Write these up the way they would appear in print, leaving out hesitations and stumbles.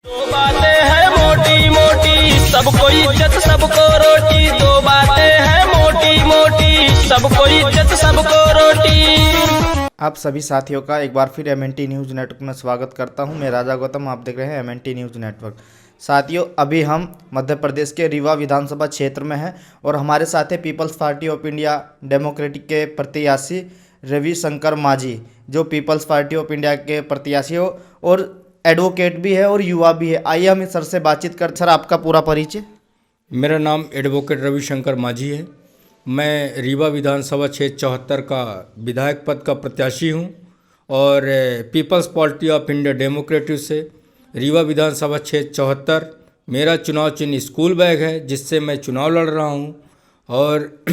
दो बातें हैं मोटी मोटी, सबको इज्जत सबको रोटी। दो बातें हैं मोटी मोटी, सबको इज्जत सबको रोटी। आप सभी साथियों का एक बार फिर MNT न्यूज़ नेटवर्क में स्वागत करता हूं। मैं राजा गौतम, आप देख रहे हैं MNT न्यूज़ नेटवर्क। साथियों, अभी हम मध्य प्रदेश के रीवा विधानसभा क्षेत्र में हैं और हमारे साथ है Peoples Party of India Democratic के प्रत्याशी रविशंकर माझी, जो पीपल्स पार्टी ऑफ इंडिया के प्रत्याशी हो और एडवोकेट भी है और युवा भी है। आइए हम इस सर से बातचीत कर। सर, आपका पूरा परिचय। मेरा नाम एडवोकेट रविशंकर माझी है। मैं रीवा विधानसभा क्षेत्र 74 का विधायक पद का प्रत्याशी हूं और Peoples Party of India Democratic से रीवा विधानसभा क्षेत्र 74 मेरा चुनाव चिन्ह स्कूल बैग है, जिससे मैं चुनाव लड़ रहा हूं। और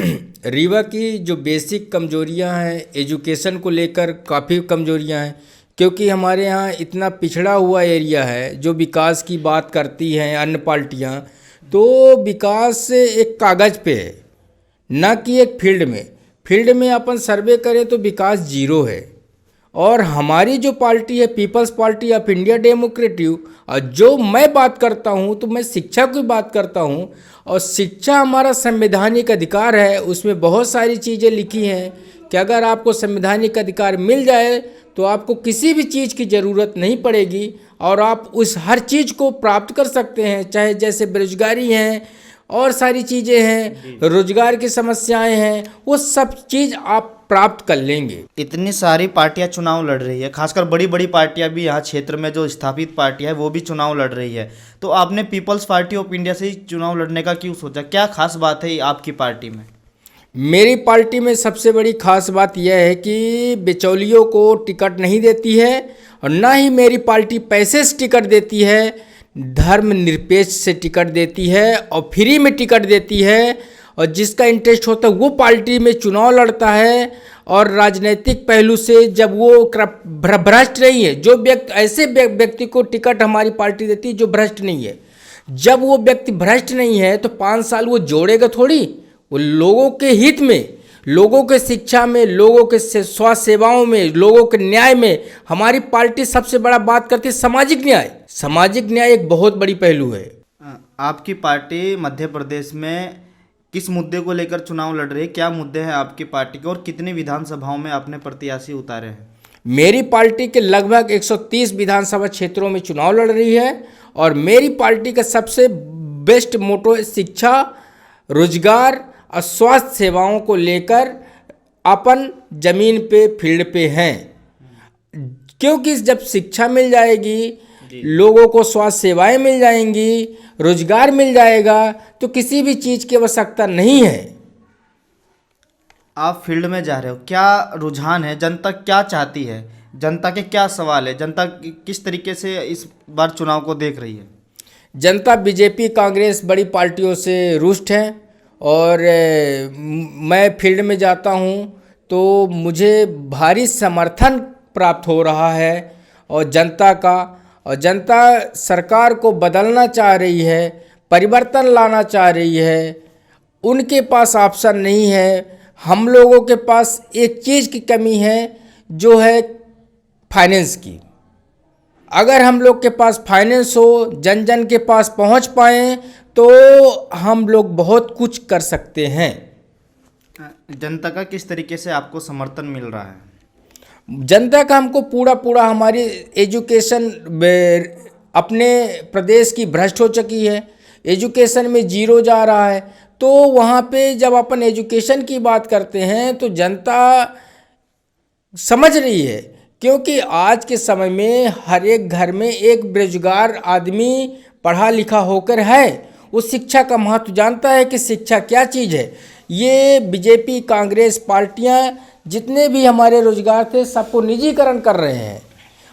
रीवा की जो बेसिक कमजोरियां हैं, एजुकेशन को लेकर काफ़ी कमजोरियां हैं, क्योंकि हमारे यहाँ इतना पिछड़ा हुआ एरिया है। जो विकास की बात करती हैं अन्य पार्टियाँ, तो विकास एक कागज़ पे है, ना कि एक फील्ड में अपन सर्वे करें तो विकास जीरो है। और हमारी जो पार्टी है Peoples Party of India Democratic, और जो मैं बात करता हूँ तो मैं शिक्षा की बात करता हूँ। और शिक्षा हमारा संवैधानिक अधिकार है। उसमें बहुत सारी चीज़ें लिखी हैं कि अगर आपको संवैधानिक अधिकार मिल जाए तो आपको किसी भी चीज़ की ज़रूरत नहीं पड़ेगी और आप उस हर चीज़ को प्राप्त कर सकते हैं। चाहे जैसे बेरोजगारी हैं और सारी चीज़ें हैं, रोजगार की समस्याएं हैं, वो सब चीज़ आप प्राप्त कर लेंगे। इतनी सारी पार्टियां चुनाव लड़ रही है, खासकर बड़ी बड़ी पार्टियां भी यहाँ क्षेत्र में जो स्थापित पार्टियां है वो भी चुनाव लड़ रही है। तो आपने पीपल्स पार्टी ऑफ इंडिया से ही चुनाव लड़ने का क्यों सोचा? क्या खास बात है आपकी पार्टी में? मेरी पार्टी में सबसे बड़ी खास बात यह है कि बिचौलियों को टिकट नहीं देती है और ना ही मेरी पार्टी पैसे से टिकट देती है, धर्मनिरपेक्ष से टिकट देती है और फ्री में टिकट देती है। और जिसका इंटरेस्ट होता है वो पार्टी में चुनाव लड़ता है। और राजनीतिक पहलू से जब वो भ्रष्ट नहीं है, जो व्यक्ति ऐसे व्यक्ति को टिकट हमारी पार्टी देती है जो भ्रष्ट नहीं है। जब वो व्यक्ति भ्रष्ट नहीं है तो 5 साल वो जोड़ेगा थोड़ी। वो लोगों के हित में, लोगों के शिक्षा में, लोगों के स्वास्थ्य सेवाओं में, लोगों के न्याय में हमारी पार्टी सबसे बड़ा बात करती है सामाजिक न्याय। सामाजिक न्याय एक बहुत बड़ी पहलू है। आपकी पार्टी मध्य प्रदेश में किस मुद्दे को लेकर चुनाव लड़ रही है? क्या मुद्दे हैं आपकी पार्टी के और कितनी विधानसभाओं में आपने प्रत्याशी उतारे हैं? मेरी पार्टी के लगभग 130 विधानसभा क्षेत्रों में चुनाव लड़ रही है और मेरी पार्टी का सबसे बेस्ट मोटो शिक्षा, रोजगार और स्वास्थ्य सेवाओं को लेकर अपन जमीन पे, फील्ड पे हैं। क्योंकि जब शिक्षा मिल जाएगी, लोगों को स्वास्थ्य सेवाएं मिल जाएंगी, रोजगार मिल जाएगा, तो किसी भी चीज़ की आवश्यकता नहीं है। आप फील्ड में जा रहे हो, क्या रुझान है? जनता क्या चाहती है? जनता के क्या सवाल है? जनता किस तरीके से इस बार चुनाव को देख रही है? जनता बीजेपी, कांग्रेस बड़ी पार्टियों से रुष्ट है और मैं फील्ड में जाता हूं तो मुझे भारी समर्थन प्राप्त हो रहा है और जनता का। और जनता सरकार को बदलना चाह रही है, परिवर्तन लाना चाह रही है। उनके पास ऑप्शन नहीं है। हम लोगों के पास एक चीज़ की कमी है, जो है फाइनेंस की। अगर हम लोग के पास फाइनेंस हो, जन जन के पास पहुंच पाएँ, तो हम लोग बहुत कुछ कर सकते हैं। जनता का किस तरीके से आपको समर्थन मिल रहा है? जनता का हमको पूरा हमारी एजुकेशन अपने प्रदेश की भ्रष्ट हो चुकी है, एजुकेशन में जीरो जा रहा है। तो वहाँ पे जब अपन एजुकेशन की बात करते हैं तो जनता समझ रही है, क्योंकि आज के समय में हर एक घर में एक बेरोजगार आदमी पढ़ा लिखा होकर है। वो शिक्षा का महत्व जानता है कि शिक्षा क्या चीज़ है। ये बीजेपी, कांग्रेस पार्टियां जितने भी हमारे रोजगार थे सबको निजीकरण कर रहे हैं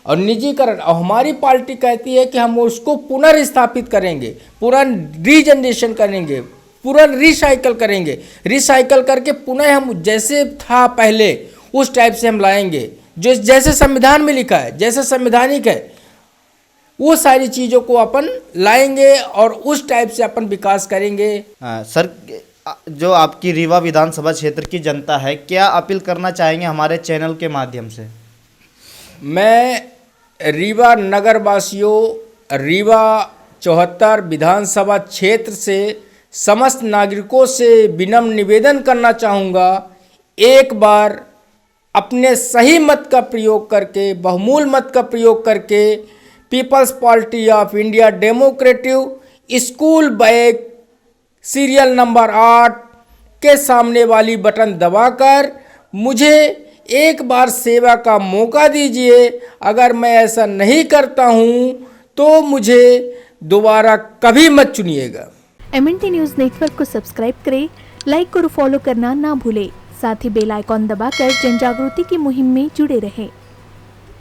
और निजीकरण, और हमारी पार्टी कहती है कि हम उसको पुनर्स्थापित करेंगे, पूरा रीजनरेशन करेंगे, पूरा रिसाइकल करेंगे। रिसाइकल करके पुनः हम जैसे था पहले उस टाइप से हम लाएंगे, जो जैसे संविधान में लिखा है, जैसे संवैधानिक है, वो सारी चीज़ों को अपन लाएंगे और उस टाइप से अपन विकास करेंगे। सर, जो आपकी रीवा विधानसभा क्षेत्र की जनता है, क्या अपील करना चाहेंगे हमारे चैनल के माध्यम से? मैं रीवा नगर वासियों रीवा 74 विधानसभा क्षेत्र से समस्त नागरिकों से विनम्र निवेदन करना चाहूँगा, एक बार अपने सही मत का प्रयोग करके, बहुमूल मत का प्रयोग करके Peoples Party of India Democrative school bag serial number 8 के सामने वाली बटन दबाकर मुझे एक बार सेवा का मौका दीजिए। अगर मैं ऐसा नहीं करता हूं तो मुझे दोबारा कभी मत चुनिएगा। MNT न्यूज़ नेटवर्क को सब्सक्राइब करें, लाइक और फॉलो करना ना भूलें। साथ ही बेल आइकॉन दबाकर जन जागृति की मुहिम में जुड़े रहें।